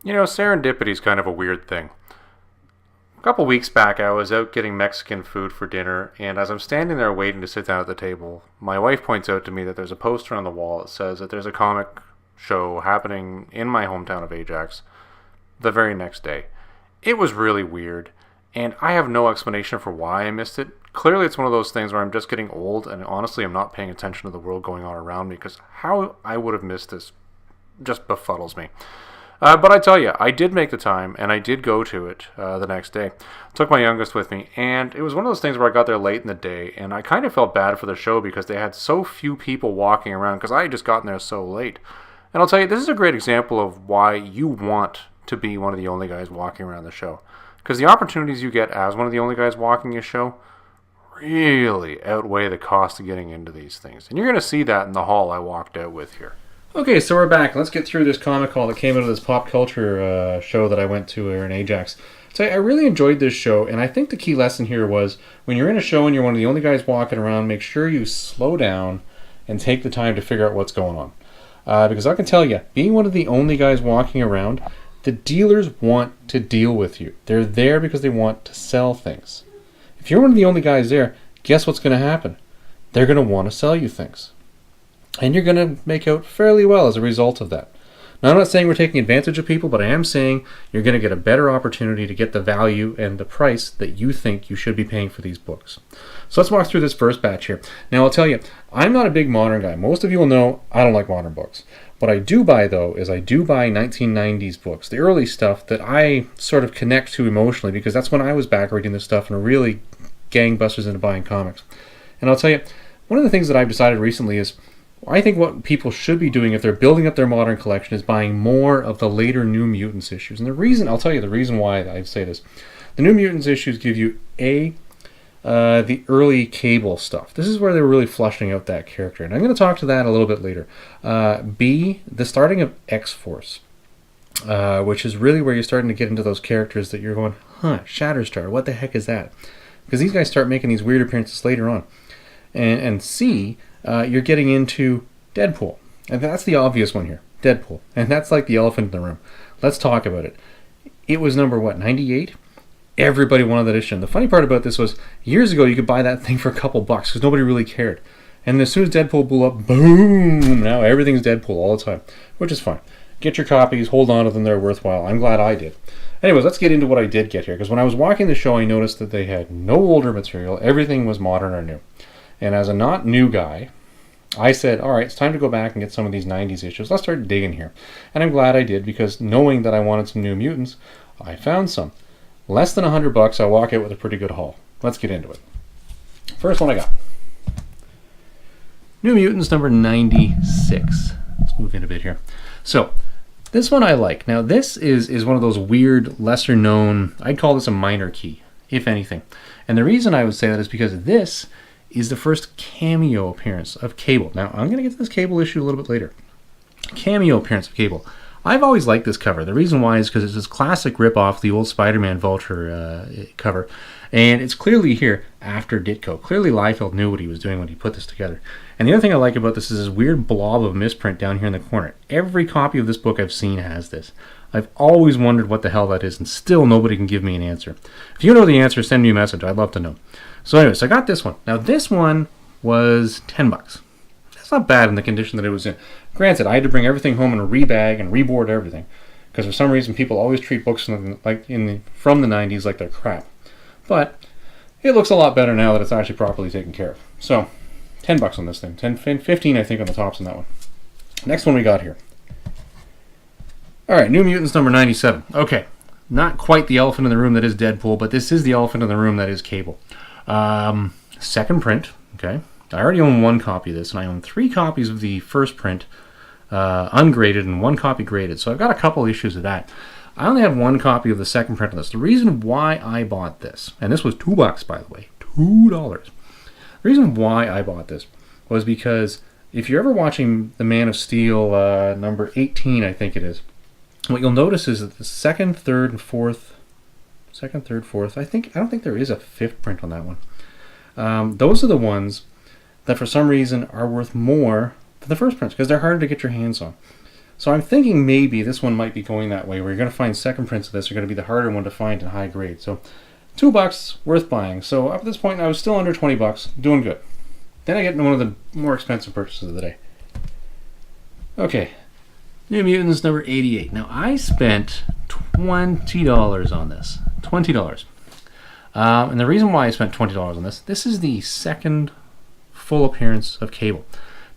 You know, serendipity is kind of a weird thing. A couple weeks back, I was out getting Mexican food for dinner, and as I'm standing there waiting to sit down at the table, my wife points out to me that there's a poster on the wall that says that there's a comic show happening in my hometown of Ajax the very next day. It was really weird, and I have no explanation for why I missed it. Clearly, it's one of those things where I'm just getting old, and honestly, I'm not paying attention to the world going on around me, because how I would have missed this just befuddles me. But I tell you, I did make the time, and I did go to it the next day. Took my youngest with me, and it was one of those things where I got there late in the day, and I kind of felt bad for the show because they had so few people walking around because I had just gotten there so late. And I'll tell you, this is a great example of why you want to be one of the only guys walking around the show. Because the opportunities you get as one of the only guys walking a show really outweigh the cost of getting into these things. And you're going to see that in the hall I walked out with here. Okay, so we're back. Let's get through this comic haul that came out of this pop culture show that I went to here in Ajax. So I really enjoyed this show, and I think the key lesson here was when you're in a show and you're one of the only guys walking around, make sure you slow down and take the time to figure out what's going on. Because I can tell you, being one of the only guys walking around, the dealers want to deal with you. They're there because they want to sell things. If you're one of the only guys there, guess what's going to happen? They're going to want to sell you things. And you're going to make out fairly well as a result of that. Now, I'm not saying we're taking advantage of people, but I am saying you're going to get a better opportunity to get the value and the price that you think you should be paying for these books. So let's walk through this first batch here. Now, I'll tell you, I'm not a big modern guy. Most of you will know I don't like modern books. What I do buy, though, is I do buy 1990s books, the early stuff that I sort of connect to emotionally, because that's when I was back reading this stuff and really gangbusters into buying comics. And I'll tell you, one of the things that I've decided recently is I think what people should be doing if they're building up their modern collection is buying more of the later New Mutants issues. And the reason, I'll tell you the reason why I say this. The New Mutants issues give you the early Cable stuff. This is where they were really fleshing out that character. And I'm going to talk to that a little bit later. B, the starting of X-Force, which is really where you're starting to get into those characters that you're going, Shatterstar, what the heck is that? Because these guys start making these weird appearances later on. And C, you're getting into Deadpool. And that's the obvious one here, Deadpool. And that's like the elephant in the room. Let's talk about it. It was number, 98? Everybody wanted that issue. And the funny part about this was, years ago you could buy that thing for a couple bucks because nobody really cared. And as soon as Deadpool blew up, boom! Now everything's Deadpool all the time, which is fine. Get your copies, hold on to them, they're worthwhile. I'm glad I did. Anyways, let's get into what I did get here. Because when I was walking the show, I noticed that they had no older material. Everything was modern or new. And as a not new guy, I said, all right, it's time to go back and get some of these 90s issues. Let's start digging here. And I'm glad I did, because knowing that I wanted some New Mutants, I found some. Less than $100, I walk out with a pretty good haul. Let's get into it. First one I got. New Mutants number 96. Let's move in a bit here. So, this one I like. Now, this is one of those weird, lesser known, I'd call this a minor key, if anything. And the reason I would say that is because this is the first cameo appearance of Cable. Now, I'm going to get to this Cable issue a little bit later. Cameo appearance of Cable. I've always liked this cover. The reason why is because it's this classic rip-off the old Spider-Man Vulture cover. And it's clearly here after Ditko. Clearly Liefeld knew what he was doing when he put this together. And the other thing I like about this is this weird blob of misprint down here in the corner. Every copy of this book I've seen has this. I've always wondered what the hell that is, and still nobody can give me an answer. If you know the answer, send me a message. I'd love to know. So anyways, I got this one. Now this one was $10. That's not bad in the condition that it was in. Granted, I had to bring everything home and rebag and reboard everything, because for some reason people always treat books from the 90s like they're crap. But it looks a lot better now that it's actually properly taken care of. So, $10 on this thing. 15 I think on the tops on that one. Next one we got here. Alright, New Mutants number 97. Okay, not quite the elephant in the room that is Deadpool, but this is the elephant in the room that is Cable. Second print, okay. I already own one copy of this, and I own 3 copies of the first print, ungraded, and 1 copy graded. So I've got a couple issues of that. I only have 1 copy of the second print of this. The reason why I bought this, and this was $2 by the way, $2. The reason why I bought this was because if you're ever watching The Man of Steel number 18, I think it is, what you'll notice is that the second, third, and fourth, I don't think there is a 5th print on that one. Those are the ones that for some reason are worth more than the first prints because they're harder to get your hands on. So I'm thinking maybe this one might be going that way, where you're going to find second prints of this are going to be the harder one to find in high grade. So $2 worth buying. So up at this point I was still under 20 bucks, doing good. Then I get into one of the more expensive purchases of the day. Okay, New Mutants number 88. Now I spent $20 on this. $20. And the reason why I spent $20 on this is the second full appearance of Cable.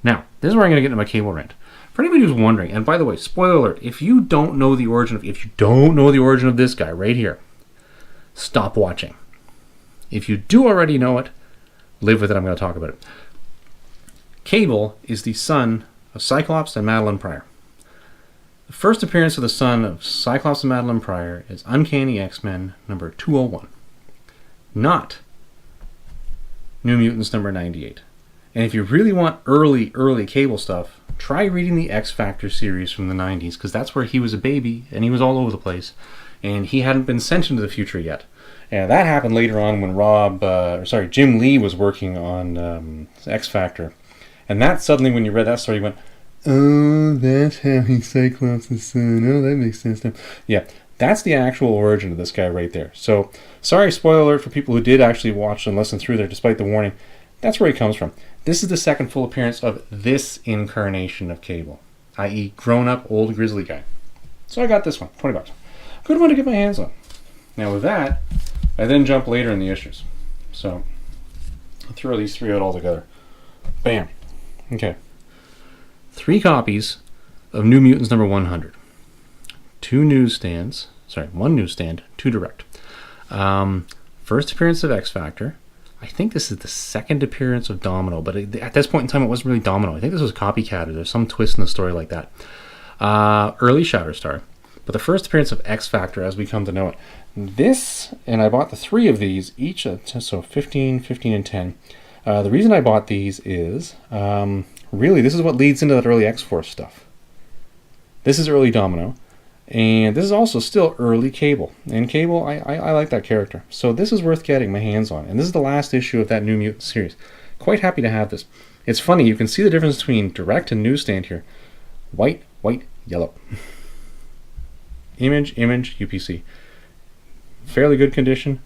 Now, this is where I'm going to get into my Cable rant. For anybody who's wondering, and by the way, spoiler alert, if you don't know the origin of this guy right here, stop watching. If you do already know it, live with it. I'm going to talk about it. Cable is the son of Cyclops and Madeline Pryor. The first appearance of the son of Cyclops and Madeline Pryor is Uncanny X-Men number 201, not New Mutants number 98. And if you really want early Cable stuff, try reading the X Factor series from the 90s, because that's where he was a baby and he was all over the place, and he hadn't been sent into the future yet. And that happened later on when Jim Lee was working on X Factor. And that suddenly, when you read that story, you went, oh, that's how he's Cyclops' son. Oh, that makes sense now. Yeah, that's the actual origin of this guy right there. So, sorry, spoiler alert for people who did actually watch and listen through there despite the warning. That's where he comes from. This is the second full appearance of this incarnation of Cable, i.e. grown-up old grizzly guy. So I got this one, 20 bucks. Good one to get my hands on. Now with that, I then jump later in the issues. So I'll throw these three out all together. Bam. Okay. 3 copies of New Mutants number 100. 1 newsstand, 2 direct. First appearance of X Factor. I think this is the second appearance of Domino, but at this point in time it wasn't really Domino. I think this was Copycat, or there's some twist in the story like that. Early Shatterstar. But the first appearance of X Factor as we come to know it. This, and I bought the 3 of these, each, so 15, 15, and 10. The reason I bought these is, really, this is what leads into that early X-Force stuff. This is early Domino, and this is also still early Cable. And Cable, I like that character. So this is worth getting my hands on. And this is the last issue of that New Mutant series. Quite happy to have this. It's funny, you can see the difference between direct and newsstand here. White, yellow. Image, UPC. Fairly good condition,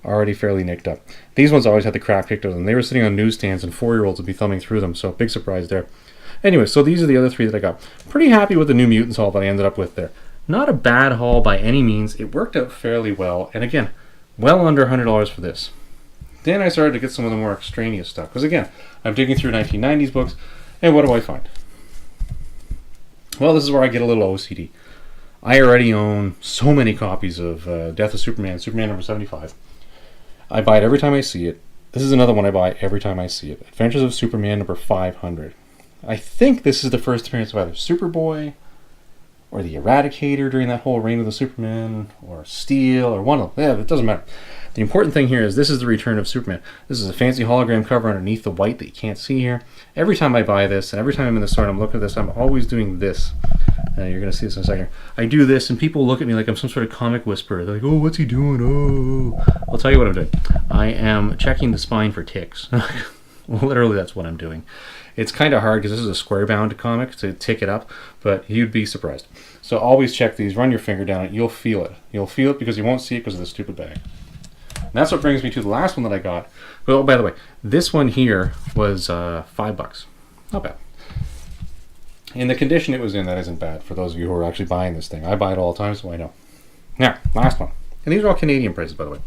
already fairly nicked up. These ones always had the crack picked out of them. They were sitting on newsstands and 4-year-olds would be thumbing through them, so big surprise there. Anyway, so these are the other 3 that I got. Pretty happy with the New Mutants haul that I ended up with there. Not a bad haul by any means. It worked out fairly well, and again, well under $100 for this. Then I started to get some of the more extraneous stuff, because again, I'm digging through 1990s books, and what do I find? Well, this is where I get a little OCD. I already own so many copies of Death of Superman, Superman number 75. I buy it every time I see it. This is another one I buy every time I see it. Adventures of Superman number 500. I think this is the first appearance of either Superboy or the Eradicator during that whole reign of the Superman, or Steel, or one of them. Yeah, it doesn't matter. The important thing here is this is the return of Superman. This is a fancy hologram cover underneath the white that you can't see here. Every time I buy this, and every time I'm in the store and I'm looking at this, I'm always doing this. You're going to see this in a second. I do this, and people look at me like I'm some sort of comic whisperer. They're like, oh, what's he doing? Oh. I'll tell you what I'm doing. I am checking the spine for ticks. Literally, that's what I'm doing. It's kind of hard because this is a square-bound comic to tick it up, but you'd be surprised. So always check these. Run your finger down it. You'll feel it. You'll feel it because you won't see it because of the stupid bag. And that's what brings me to the last one that I got. Well, by the way, this one here was $5. Not bad. In the condition it was in, that isn't bad for those of you who are actually buying this thing. I buy it all the time, so I know. Now, last one. And these are all Canadian prices, by the way.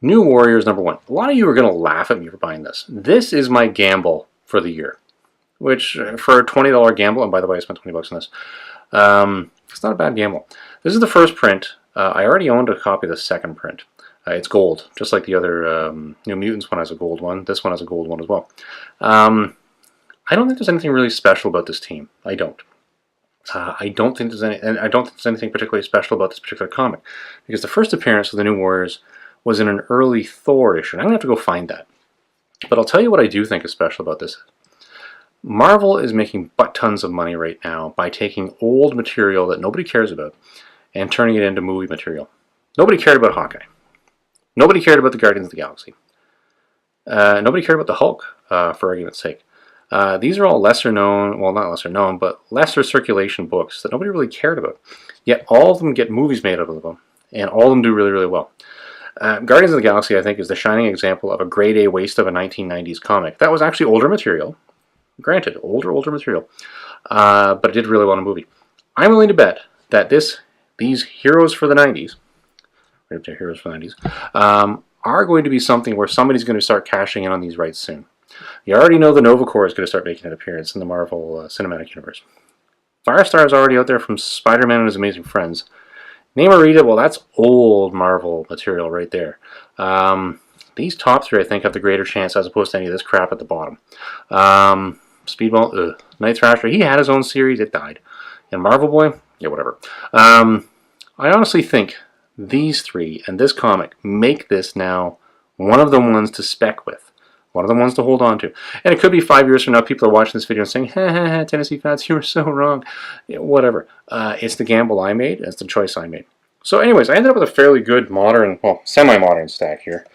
New Warriors number 1. A lot of you are going to laugh at me for buying this. This is my gamble for the year. Which, for a $20 gamble, and by the way, I spent $20 on this. It's not a bad gamble. This is the first print. I already owned a copy of the second print. It's gold, just like the other New Mutants one has a gold one. This one has a gold one as well. I don't think there's anything really special about this team. I don't. I don't think there's anything particularly special about this particular comic, because the first appearance of the New Warriors was in an early Thor issue. And I'm going to have to go find that. But I'll tell you what I do think is special about this. Marvel is making butt tons of money right now by taking old material that nobody cares about and turning it into movie material. Nobody cared about Hawkeye. Nobody cared about the Guardians of the Galaxy. Nobody cared about the Hulk, for argument's sake. These are all lesser known, well, not lesser known, but lesser circulation books that nobody really cared about. Yet all of them get movies made out of them, and all of them do really, really well. Guardians of the Galaxy, I think, is the shining example of a grade A waste of a 1990s comic. That was actually older material. Granted, older material. But it did really well in a movie. I'm willing to bet that these heroes for the 90s, heroes for the 90s, are going to be something where somebody's going to start cashing in on these rights soon. You already know the Nova Corps is going to start making an appearance in the Marvel Cinematic Universe. Firestar is already out there from Spider-Man and His Amazing Friends. Namorita, well, that's old Marvel material right there. These top three, I think, have the greater chance as opposed to any of this crap at the bottom. Speedball, Night Thrasher, he had his own series, it died. And Marvel Boy, yeah, whatever. I honestly think these three and this comic make this now one of the ones to spec with. One of the ones to hold on to. And it could be 5 years from now, people are watching this video and saying, ha ha ha, Tennessee Fats, you were so wrong. Yeah, whatever. It's the gamble I made. It's the choice I made. So anyways, I ended up with a fairly good modern, well, semi-modern stack here.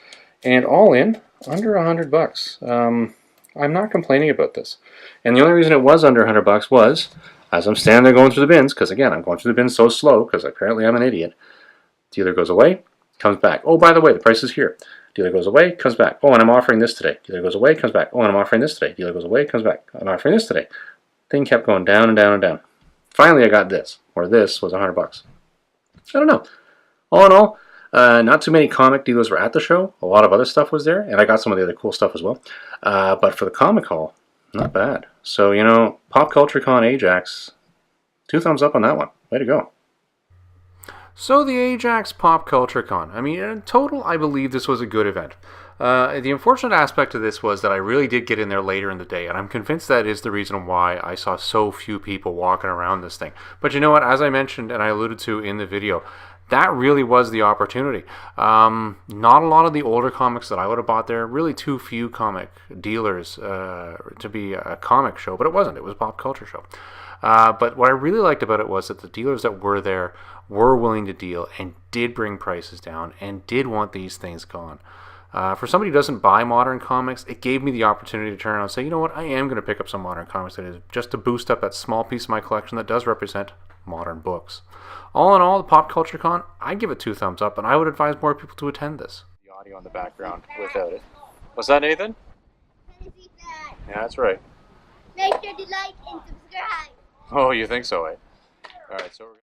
And all in, under $100. I'm not complaining about this. And the only reason it was under $100 was, as I'm standing there going through the bins, because again, I'm going through the bins so slow, because apparently I'm an idiot. Dealer goes away, comes back. Oh, by the way, the price is here. Dealer goes away, comes back. Oh, and I'm offering this today. Dealer goes away, comes back. Oh, and I'm offering this today. Dealer goes away, comes back. I'm offering this today. Thing kept going down and down and down. Finally, I got this, where this was $100. I don't know. All in all, not too many comic dealers were at the show. A lot of other stuff was there, and I got some of the other cool stuff as well. But for the comic haul, not bad. So, you know, Pop Culture Con Ajax, 2 thumbs up on that one. Way to go. So the Ajax Pop Culture Con. I mean, in total, I believe this was a good event. The unfortunate aspect of this was that I really did get in there later in the day, and I'm convinced that is the reason why I saw so few people walking around this thing. But you know what? As I mentioned and I alluded to in the video, that really was the opportunity. Not a lot of the older comics that I would have bought there. Really too few comic dealers to be a comic show, but it wasn't. It was a pop culture show. But what I really liked about it was that the dealers that were there were willing to deal and did bring prices down and did want these things gone. For somebody who doesn't buy modern comics, it gave me the opportunity to turn around and say, you know what, I am going to pick up some modern comics that is just to boost up that small piece of my collection that does represent modern books. All in all, the Pop Culture Con, I give it 2 thumbs up, and I would advise more people to attend this. The audio in the background without it. What's that, Nathan? Yeah, that's right. Make sure to like and subscribe. Oh, you think so, eh? Alright, so we're